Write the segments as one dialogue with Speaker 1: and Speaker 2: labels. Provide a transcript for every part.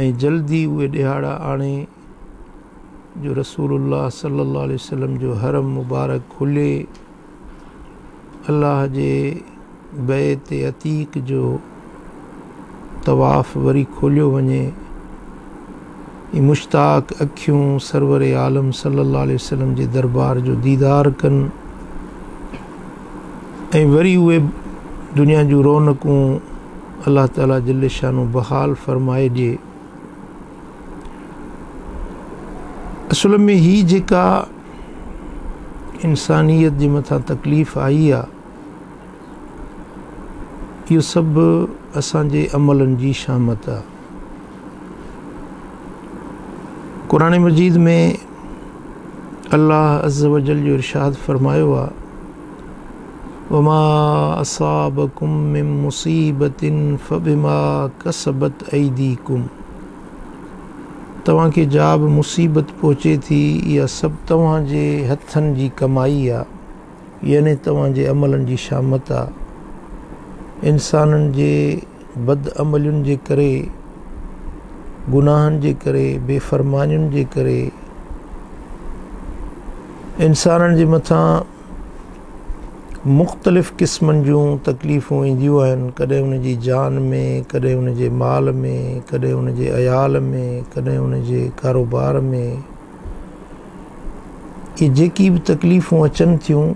Speaker 1: ऐं जल्दी उहे ॾिहाड़ा आणे जो रसूलुल्लाह सल्लल्लाहु अलैहि वसल्लम जो हरम मुबारक खुले, अल्लाह जे बैत अतीक जो तवाफ़ वरी खोलियो वञे, मुश्ताक अखियूं सरवर आलम सल्लल्लाहु अलैहि वसल्लम जे दरबार जो दीदार कनि ऐं वरी उहे दुनिया जूं रौनकूं अल्लाह ताला जल्ल शानो बहाल फरमाए ॾिए। असुल में ही जेका इंसानियत जे मथां तकलीफ़ आई आहे, इहो सभु असांजे अमलनि जी शामत आहे। क़ुरान मजीद में अल्लाह अज़्ज़ व जल जो इरशाद फरमायो आहे, वमा असाबकुम मिन मुसीबतिन फबिमा कसबत ऐदीकुम, तव्हांखे जा बि मुसीबत पहुचे थी इहा सभु तव्हांजे हथनि जी कमाई आहे, यानी तव्हांजे अमलनि जी शामत आहे। इंसाननि जे बदअमलियुनि जे करे, गुनाहनि जे करे, बेफ़रमानियुनि जे करे इंसाननि जे मथां मुख़्तलिफ़ क़िस्मनि जूं तकलीफ़ूं ईंदियूं आहिनि, कॾहिं उन जी जान में, कॾहिं उन जे माल में, कॾहिं उन जे अयाल में, कॾहिं उन जे कारोबार में। इहे जेकी बि तकलीफ़ूं अचनि थियूं,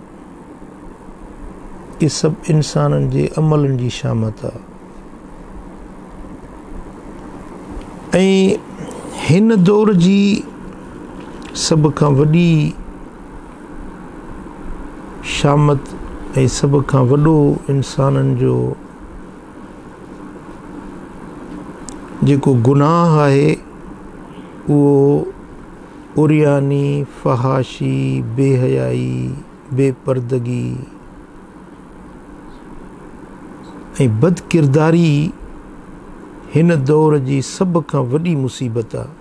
Speaker 1: इहे सभु इंसाननि जे अमलनि जी शामत आहे। ऐं हिन दौर जी सभ खां वॾी शामत ऐं सभ खां वॾो इंसाननि जो जेको गुनाह आहे, उहो उरियानी, फ़हाशी, बेहयाई, बेपर्दगी ऐं बदकिरदारी हिन दौर जी सभ खां वॾी मुसीबत आहे।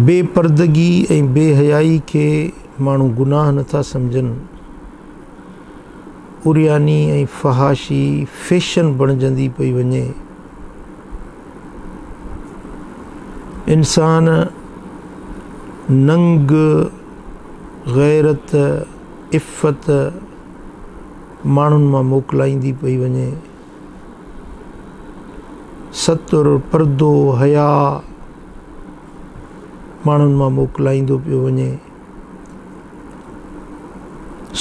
Speaker 1: बेपर्दगी ऐं बेहयाई खे माण्हू गुनाह नथा सम्झनि, उरियानी ऐं फ़हाशी फैशन बणिजंदी पई वञे। इंसान नंग, गैरत, इफ़त माण्हुनि मां मोकिलाईंदी पई वञे। सतुर, पर्दो, हया माण्हुनि मां मोकिलाईंदो पियो वञे।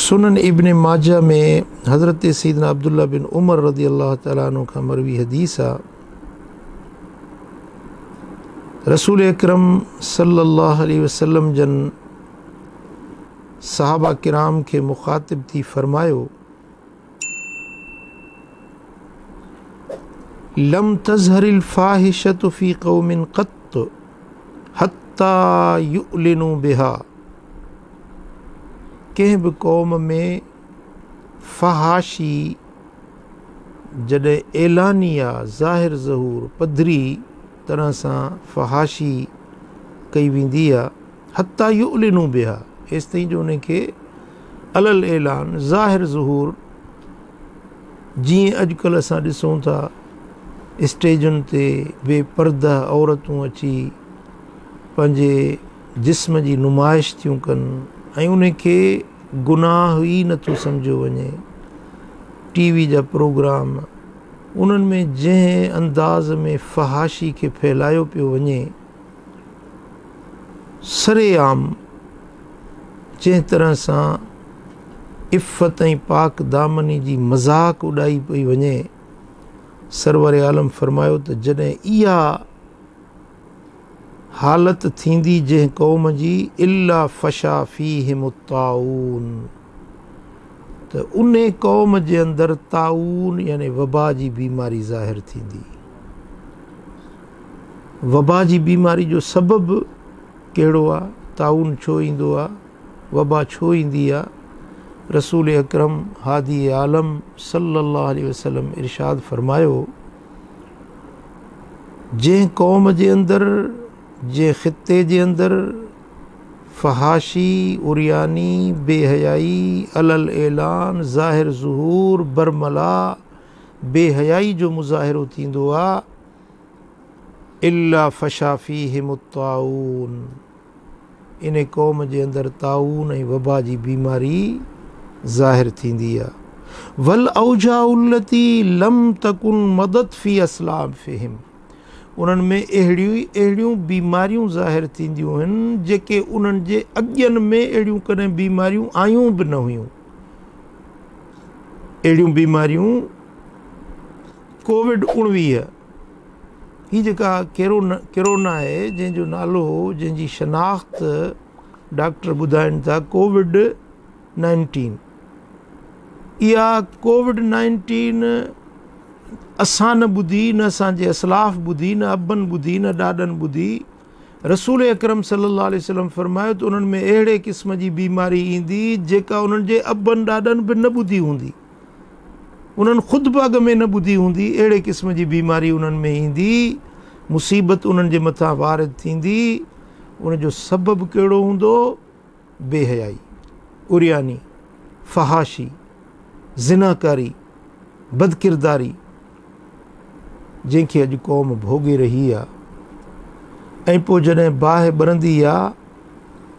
Speaker 1: सुनन इब्न माजा में हज़रत सैयदना अब्दुल्ला बिन उमर रज़ी अल्लाह तआला अन्हु खां मरवी हदीस आहे, रसूल अकरम सल्लल्लाहु अलैहि वसल्लम जन सहाबा किराम खे मुखातिब थी फरमायो, लम तज़हरिल फ़ाहिशतु फ़ी क़ौमिन क़त्त हत्ता युअलिनु बिहा, कंहिं बि क़ौम में फ़हाशी जॾहिं ऐलानिया, ज़ाहिर ज़हूर, पधरी तरह सां फ़हाशी कई वेंदी आहे, हत्ता युअलिनु बिहा, हेसि ताईं जो उनखे अलल ऐलान, ज़ाहिर ज़हूर, जीअं अॼुकल्ह असां ॾिसूं था स्टेजुनि ते बेपर्दा औरतूं अची पंहिंजे जिस्म जी नुमाइश थियूं कनि ऐं उनखे गुनाह ई नथो सम्झो वञे। टीवी जा प्रोग्राम, उन्हनि में जंहिं अंदाज़ में फ़हाशी खे फैलायो पियो वञे, सरेआम जंहिं तरह सां इफ़त ऐं पाक दामनी जी मज़ाक उॾाई पई वञे, सरवर आलम फरमायो त जॾहिं इहा हालत थींदी जंहिं क़ौम जी, इल्ला फ़शा फ़ीहिम ताऊन, त उन क़ौम जे अंदरि ताऊन यानी वबा जी बीमारी ज़ाहिर थींदी। वबा जी बीमारी जो सबबु कहिड़ो आहे? ताऊन छो ईंदो आहे? वबा छो ईंदी आहे? रसूल अकरम हादी आलम सल्लल्लाहु अलैहि वसल्लम इरशाद फरमायो, जंहिं क़ौम जे अंदरि, जंहिं ख़िते जे अंदरि फ़हाशी, उरियानी, बेहयाई, अलल ऐलान, ज़ाहिर ज़ुहूर, बरमला, बेहयाई जो मुज़ाहिरो थींदो आहे, इल्ला फशा फीहिम ताऊन, इन क़ौम जे अंदरि ताऊन ऐं वबा जी बीमारी ज़ाहिर थींदी आहे। वल औजाउल्लती लम तकुन मदद फी अस्लाफिहिम, उन्हनि में अहिड़ियूं बीमारियूं ज़ाहिर थींदियूं आहिनि जेके उन्हनि जे अॻियनि में अहिड़ियूं कॾहिं बीमारियूं आयूं बि न हुयूं। अहिड़ियूं बीमारियूं कोविड-19, ही जेका कोरोना आहे, जंहिंजो नालो, जंहिंजी शनाख़्त डॉक्टर ॿुधाइनि था कोविड-19, इहा कोविड-19 असां न ॿुधी, न असांजे असलाफ़ ॿुधी, न अबनि ॿुधी, न ॾाॾनि ॿुधी। रसूल अकरम सल्लल्लाहु अलैहि वसल्लम फरमायो त उन्हनि में अहिड़े क़िस्म जी बीमारी ईंदी जेका उन्हनि जे अबनि ॾाॾनि बि न ॿुधी हूंदी, उन्हनि ख़ुदि बि अॻ में न ॿुधी हूंदी। अहिड़े क़िस्म जी बीमारी उन्हनि में ईंदी, मुसीबत उन्हनि जे मथां वारिद थींदी। उनजो सबबु कहिड़ो हूंदो? बेहयाई, उरियानी, फ़हाशी, ज़िनाकारी, बदकिरदारी, जंहिंखे अॼु क़ौम भोॻे रही आहे। ऐं पोइ जॾहिं बाहि ॿरंदी आहे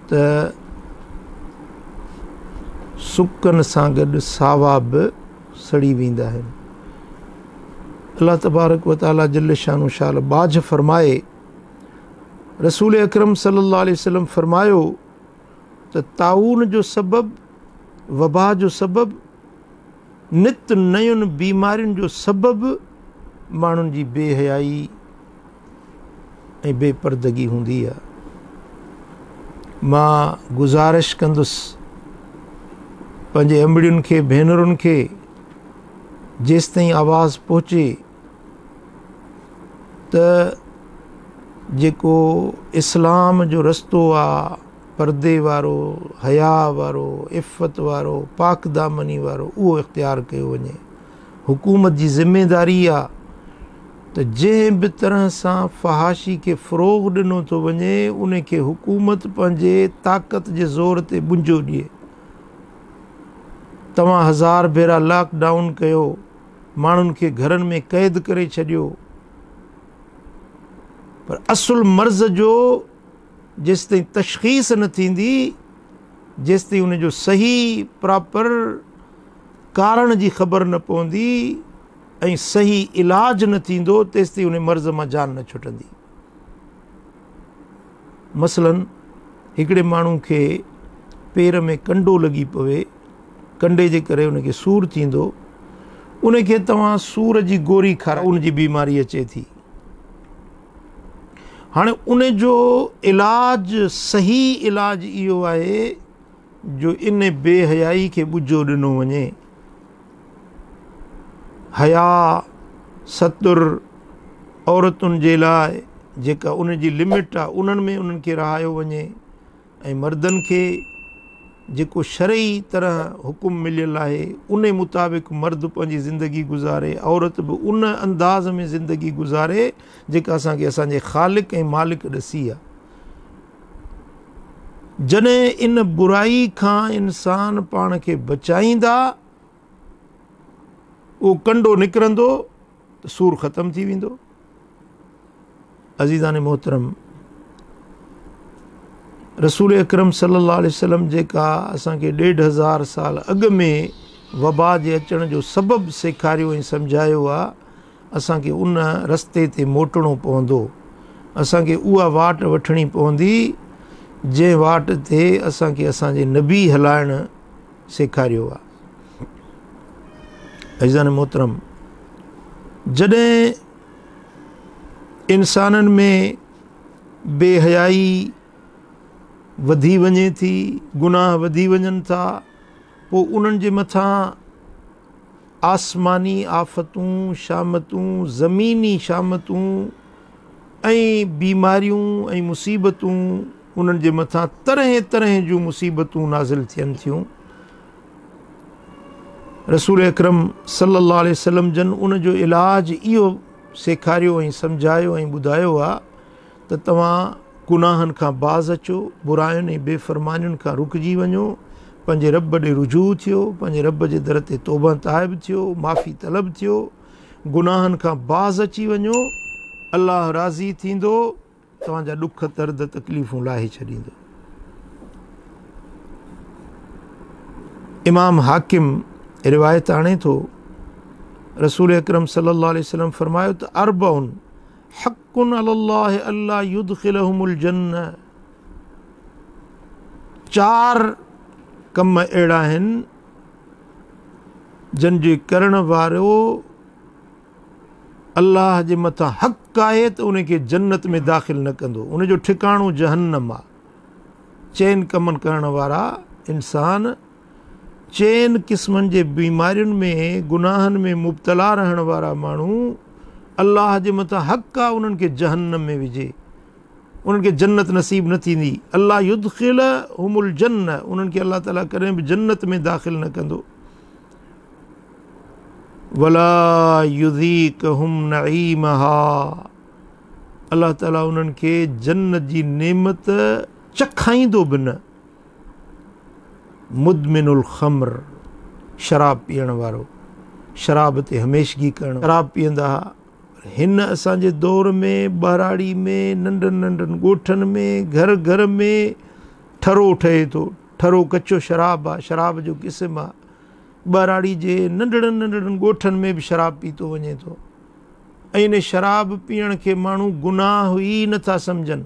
Speaker 1: त सुकनि सां गॾु सावा बि सड़ी वेंदा आहिनि। अल्लाह तबारक व तआला जल्ल शानु शाल बाज फरमाए, रसूल अकरम सल्लल्लाहु अलैहि वसल्लम फरमायो त ताऊन जो सबबु, वबा जो सबबु, नित नयुनि बीमारियुनि जो सबबु माण्हुनि जी बेहयाई ऐं बेपर्दगी हूंदी आहे। मां गुज़ारिश कंदुसि पंहिंजे अंबड़ियुनि खे, भेनरुनि खे, जेसि ताईं आवाज़ पहुचे त जेको इस्लाम जो रस्तो आहे, पर्दे वारो, हया वारो, इफ़त वारो, पाक दामनी वारो, उहो इख़्तियार कयो वञे। हुकूमत जी ज़िमेदारी आहे त जंहिं बि तरह सां फ़हाशी खे फ़रोग़ ॾिनो थो वञे, उन खे हुकूमत पंहिंजे ताक़त जे ज़ोर ते बुंजो ॾिए। तव्हां 1000 भेरा लॉकडाउन कयो, माण्हुनि खे घरनि में क़ैद करे छॾियो, पर असुल मर्ज़ जो जेसि ताईं तशख़ीस न थींदी, जेसि ताईं उनजो सही प्रॉपर कारण जी ख़बर न पवंदी ऐं सही इलाज न थींदो, तेसि ताईं उन मर्ज़ मां जान न छुटंदी। मसलन हिकिड़े माण्हू खे पेर में कंडो लॻी पवे, कंडे जे करे उनखे सूरु थींदो, उनखे तव्हां सूर जी गोरी खारायो, उनजी बीमारी अचे थी। हाणे उनजो इलाज, सही इलाज इहो आहे जो इन बेहयाई खे ॿुझो ॾिनो वञे। हया, सतुर औरतुनि जे लाइ जेका उनजी लिमिट आहे, उन्हनि में उन्हनि खे रहायो वञे, ऐं मर्दनि खे जेको शरई तरह हुकुम मिलियल आहे उन मुताबिक़ मर्द पंहिंजी ज़िंदगी गुज़ारे, औरत बि उन अंदाज़ में ज़िंदगी गुज़ारे जेका असांखे असांजे ख़ालिक ऐं मालिक ॾसी आहे। जॾहिं इन बुराई खां इंसान पाण खे बचाईंदा, उहो कंडो निकिरंदो त सूरु ख़तमु थी वेंदो। अज़ीज़ान मोहतरम, रसूल अकरम सल्लल्लाहु अलैहि वसल्लम जेका असांखे 1500 साल अॻु में वबा जे अचण जो सबबु सेखारियो ऐं सम्झायो आहे, असांखे उन रस्ते ते मोटिणो पवंदो। असांखे उहा वाट वठणी पवंदी जंहिं वाट ते असांखे असांजे नबी हलाइणु सेखारियो आहे। अज़ीज़ान मोहतरम, जॾहिं इंसाननि में बेहयाई वधी वञे थी, गुनाह वधी वञनि था, पोइ उन्हनि जे मथां आसमानी आफ़तूं, शामतूं, ज़मीनी शामतूं ऐं बीमारियूं ऐं मुसीबतूं, उन्हनि जे मथां तरह तरह जूं मुसीबतूं नाज़िल थियनि थियूं। रसूल अकरम सल्लल्लाहु अलैहि वसल्लम जन उन जो इलाज इहो सेखारियो ऐं सम्झायो ऐं ॿुधायो आहे त तव्हां गुनाहनि खां बाज़ अचो, बुरायुनि ऐं बेफ़रमानियुनि खां रुकिजी वञो, पंहिंजे रब ॾे रुजू थियो, पंहिंजे रब जे दर ते तौबा ताइब थियो, माफ़ी तलब थियो, गुनाहनि खां बाज़ अची वञो, अल्लाह राज़ी थींदो, तव्हांजा ॾुख दर्द तकलीफ़ूं लाहे छॾींदो। इमाम हाकिम रिवायत आणे थो, रसूल अकरम सल्लल्लाहु अलैहि वसल्लम फरमायो त अरबउन हक़्क़ुन अलल्लाहि अल्ला युदखिलहुमुल जन्नह, 4 कम अहिड़ा आहिनि जंहिंजे करण वारो अल्लाह जे मथां हक़ आहे त उनखे जन्नत में दाख़िल न कंदो, उनजो ठिकाणो जहन्नम आहे। 4 कमनि करण वारा इंसान 4 क़िस्मनि जे बीमारियुनि में, गुनाहनि में मुब्तला रहण वारा माण्हू, अल्लाह जे मथां हक़ आहे उन्हनि खे जहन्नम में विझे, उन्हनि खे जन्नत नसीब न थींदी। अल्लाह युदखिलहुमुल जन्नह, उन्हनि खे अल्लाह ताला कॾहिं बि जन्नत में दाख़िल न कंदो। वला युज़ीक़हुम नईमहा, अल्लाह ताला उन्हनि खे जन्नत जी नेमत चखाईंदो बि न। मुदमिनुल ख़म्र, शराब पीअण वारो, शराब ते हमेशगी करणु, शराब पीअंदा। हिन असांजे दौर में ॿाराड़ी में, नंढनि नंढनि ॻोठनि में, घर घर में ठरो ठहे थो। ठरो कचो शराब आहे, शराब जो क़िस्म आहे। ॿाराड़ी जे नंढड़नि नंढड़नि ॻोठनि में बि शराब पीतो वञे थो, ऐं इन शराब पीअण खे माण्हू गुनाह ई नथा सम्झनि।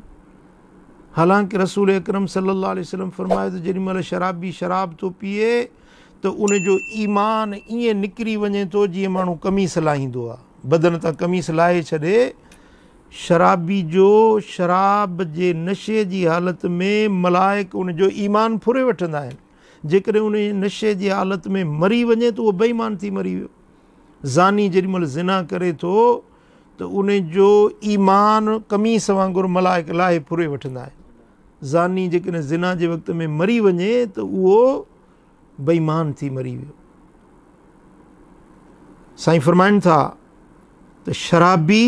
Speaker 1: हालांकि रसूल अकरम सल्लल्लाहु अलैहि वसल्लम फरमायो त जेॾी महिल शराबी शराब थो पीए त उनजो ईमान ईअं निकिरी वञे थो जीअं माण्हू कमीस लाहींदो आहे, बदन तां कमीस लाहे छॾे। शराबी जो शराब जे नशे जी हालत में मलाइक उनजो ईमान फुरे वठंदा आहिनि। जेकॾहिं उन नशे जी हालत में मरी वञे त उहो बेईमान थी मरी वियो। ज़ानी जेॾी महिल ज़िना करे थो त उनजो ईमान कमीस वांगुरु मलाइक लाहे फुरे वठंदा आहिनि। ज़ानी जेकॾहिं ज़िना जे वक़्त में मरी वञे त उहो बेईमान थी मरी वियो। साईं फरमाइनि था त शराबी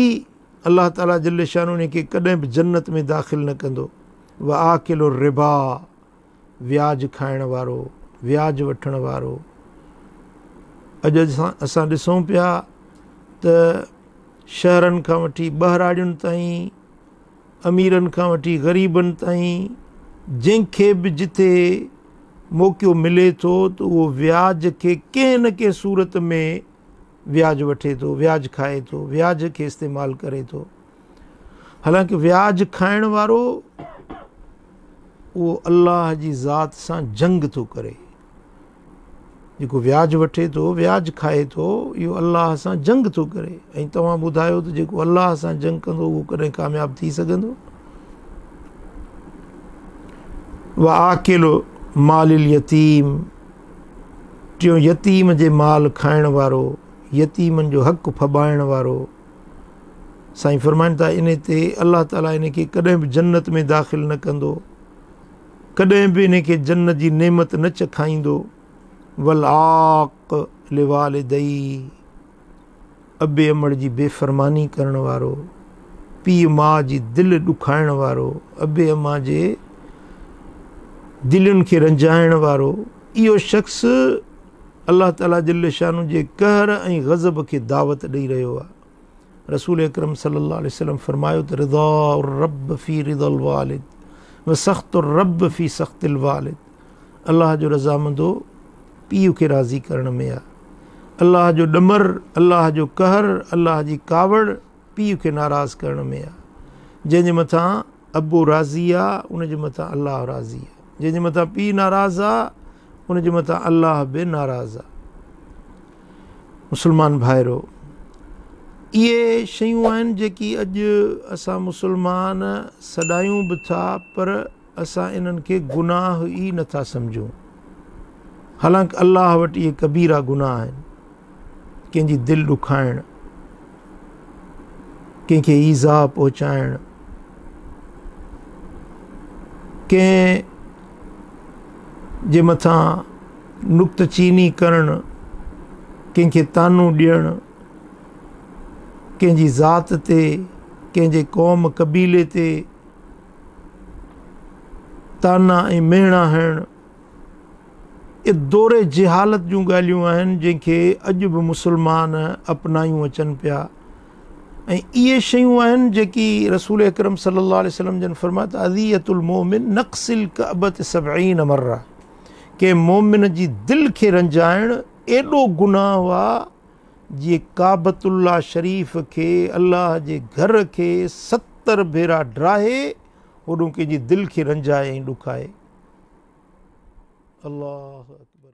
Speaker 1: अल्लाह ताला जल्ल शान उनखे कॾहिं बि जन्नत में दाख़िल न कंदो। व आकिलो रिबा, व्याज खाइण वारो, व्याज वठण वारो। अॼु असां ॾिसूं पिया त शहरनि खां वठी ॿाराड़ियुनि ताईं, अमीरनि खां वठी ग़रीबनि ताईं, जंहिंखे बि जिथे मौक़ो मिले थो त उहो व्याज खे कंहिं न कंहिं सूरत में व्याज वठे थो, व्याज खाए थो, व्याज खे इस्तेमालु करे थो। हालांकि व्याज खाइण वारो उहो अल्लाह जी ज़ात सां जंग थो करे। जेको व्याज वठे थो, व्याज खाए थो, इहो अल्लाह सां जंग थो करे। ऐं तव्हां ॿुधायो त जेको अल्लाह सां जंग कंदो उहो कॾहिं कामयाबु थी सघंदो? व आकिलो मालिल यतीम, टियों यतीम जे माल खाइण वारो, यतीमनि जो हक़ फॿाइण वारो। साईं फरमाइनि था इन ते अल्लाह ताला इन खे कॾहिं बि जन्नत में दाख़िल न कंदो, कॾहिं बि इन खे जन्नत जी नेमत न चखाईंदो। वल आक़ लिवालिदई, अबे अमड़ जी बेफ़रमानी करण वारो, पीउ माउ जी दिलि ॾुखाइण वारो, अबे अमा जे दिलुनि खे रंजाइण वारो, इहो शख़्स अल्लाह ताला जल्ल शानु जे कहर ऐं ग़ज़ब खे दावत ॾेई रहियो आहे। रसूल अकरम सल्लल्लाहु अलैहि वसल्लम फरमायो त रिज़ाउर रब फ़ी रिज़ल वालिद व सख़्तुर रब फ़ी सख़्तिल वालिद। अल्लाह जो रज़ामंदो पीउ खे राज़ी करण में आहे। अल्लाह जो ॾमर, अल्लाह जो कहर, अल्लाह जी कावड़ पीउ खे नाराज़ करण में आहे। जंहिंजे मथां अबो राज़ी आहे उनजे मथां अल्लाह राज़ी आहे, जंहिंजे मथां पीउ नाराज़ आहे उनजे मथां अल्लाह बि नाराज़ आहे। मुस्लमान भाइरो, इहे शयूं आहिनि जेकी अॼु असां मुस्लमान सॾायूं बि था, पर असां इन्हनि खे गुनाह ई नथा सम्झूं। हालांकि अल्लाह वटि इहे कबीरा गुनाह आहिनि। कंहिंजी दिलि ॾुखाइणु, कंहिंखे ईज़ा पहुचाइणु, कंहिं जे मथां नुक्तचीनी करणु, कंहिंखे तानो ॾियणु, कंहिंजी ज़ात ते, कंहिंजे क़ौम क़बीले ते ताना ऐं मेणा हणणु, ए दौरे जिहालत जूं ॻाल्हियूं आहिनि जंहिंखे अॼु बि मुस्लमान अपनायूं अचनि पिया ऐं इहे शयूं आहिनि जेकी रसूल अकरम सल्लल्लाहु अलैहि वसल्लम जन फरमाया त अज़ियतुल मोमिन नक़्सिल कअबत सबईन मर्रा के मोमिन जी दिलि खे रंजाइणु एॾो गुनाह हुआ जीअं काबतुल्ला शरीफ़ खे अल्लाह जे घर खे 70 भेरा ड्राहे होॾो कंहिंजी दिलि खे रंजाए ऐं ॾुखाए। अल्लाहु अकबर।